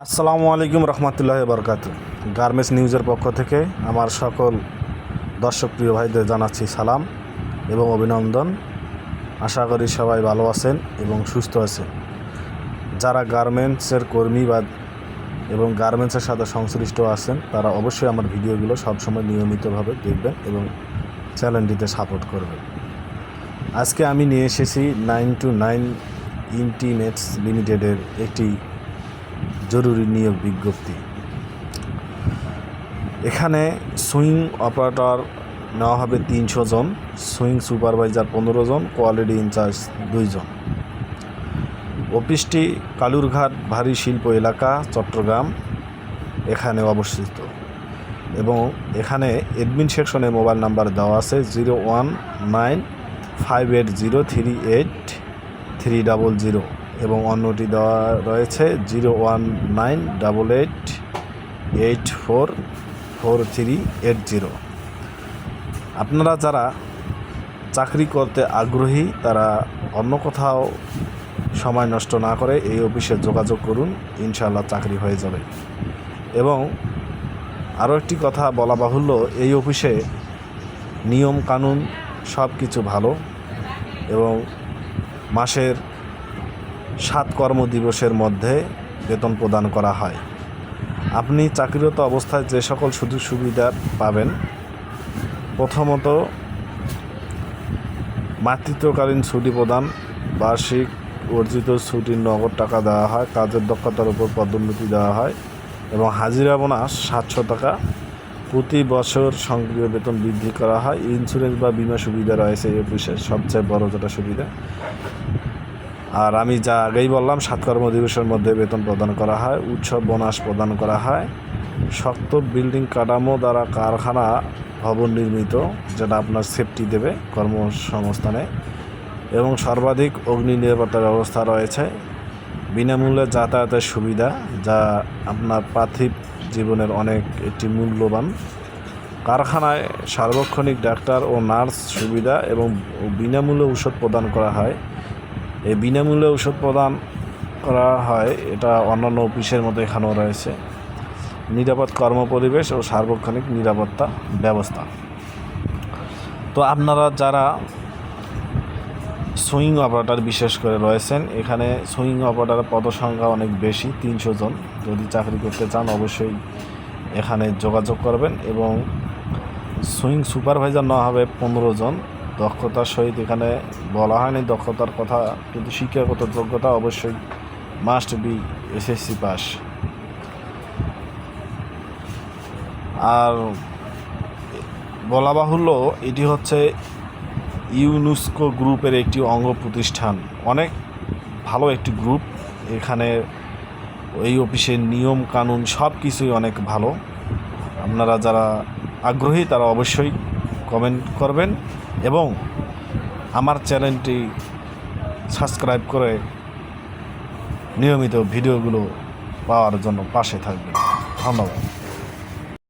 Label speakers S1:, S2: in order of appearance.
S1: আসসালামু আলাইকুম রহমতুল্লাহি বরকাতু। গার্মেন্টস নিউজের পক্ষ থেকে আমার সকল দর্শক প্রিয় ভাইদের জানাচ্ছি সালাম এবং অভিনন্দন। আশা করি সবাই ভালো আছেন এবং সুস্থ আছেন। যারা গার্মেন্টসের কর্মী বা এবং গার্মেন্টসের সাথে সংশ্লিষ্ট আছেন তারা অবশ্যই আমার ভিডিওগুলো সবসময় নিয়মিতভাবে দেখবেন এবং চ্যানেলটিতে সাপোর্ট করবেন। আজকে আমি নিয়ে এসেছি 9-9 ইন্টিমেটস লিমিটেডের একটি জরুরি নিয়োগ বিজ্ঞপ্তি। এখানে সুইং অপারেটর নেওয়া হবে 300 জন, সুইং সুপারভাইজার 15 জন, কোয়ালিটি ইনচার্জ 2 জন। অফিসটি কালুরঘাট ভারী শিল্প এলাকা, চট্টগ্রাম এখানে অবস্থিত এবং এখানে অ্যাডমিন সেকশনে মোবাইল নাম্বার দেওয়া আছে 01958038300 এবং অন্যটি দেওয়া রয়েছে 01988844380। আপনারা যারা চাকরি করতে আগ্রহী তারা অন্য কোথাও সময় নষ্ট না করে এই অফিসে যোগাযোগ করুন, ইনশাআল্লাহ চাকরি হয়ে যাবে। এবং আরও একটি কথা বলা বাহুল্য, এই অফিসে নিয়ম কানুন সব কিছু ভালো এবং মাসের 7 কর্মদিবসের মধ্যে বেতন প্রদান করা হয়। আপনি চাকরিরত অবস্থায় যে সকল সুযোগ সুবিধা পাবেন, প্রথমত মাতৃত্বকালীন ছুটি প্রদান, বার্ষিক অর্জিত ছুটির নগদ টাকা দেওয়া হয়, কাজের দক্ষতার উপর পদোন্নতি দেওয়া হয় এবং হাজিরা বোনাস 700 টাকা, প্রতি বছর সক্রিয় বেতন বৃদ্ধি করা হয়। ইন্স্যুরেন্স বা বিমা সুবিধা রয়েছে এই অফিসের সবচেয়ে বড় যেটা সুবিধা। আর আমি যা আগেই বললাম, 7 কর্মদিবসের মধ্যে বেতন প্রদান করা হয়, উৎসব বোনাস প্রদান করা হয়। শক্ত বিল্ডিং কাঠামো দ্বারা কারখানা ভবন নির্মিত, যেটা আপনার সেফটি দেবে কর্মসংস্থানে, এবং সর্বাধিক অগ্নি নিরাপত্তা ব্যবস্থা রয়েছে। বিনামূল্যে যাতায়াতের সুবিধা, যা আপনার পার্থিব জীবনের অনেক একটি মূল্যবান। কারখানায় সার্বক্ষণিক ডাক্তার ও নার্স সুবিধা এবং বিনামূল্যে ঔষধ প্রদান করা হয়। এই বিনামূল্যে ঔষধ প্রদান করা হয়, এটা অন্যান্য অফিসের মতো এখানেও রয়েছে। নিরাপদ কর্মপরিবেশ ও সার্বক্ষণিক নিরাপত্তা ব্যবস্থা। তো আপনারা যারা সুইং অপারেটর বিশেষ করে রয়েছেন, এখানে সুইং অপারেটরের পদসংখ্যা অনেক বেশি, 300 জন। যদি চাকরি করতে চান অবশ্যই এখানে যোগাযোগ করবেন। এবং সুইং সুপারভাইজার নেওয়া হবে 15 জন। দক্ষতার সহিত এখানে বলা হয়নি দক্ষতার কথা, কিন্তু শিক্ষাগত যোগ্যতা অবশ্যই মাস্ট বি এসএসসি পাস। আর বলা বাহুল্য, এটি হচ্ছে ইউনেস্কো গ্রুপের একটি অঙ্গ প্রতিষ্ঠান, অনেক ভালো একটি গ্রুপ। এখানে এই অফিসের নিয়ম কানুন সব কিছুই অনেক ভালো। আপনারা যারা আগ্রহী তারা অবশ্যই কমেন্ট করবেন এবং আমার চ্যানেলটি সাবস্ক্রাইব করে নিয়মিত ভিডিওগুলো পাওয়ার জন্য পাশে থাকবেন। ধন্যবাদ।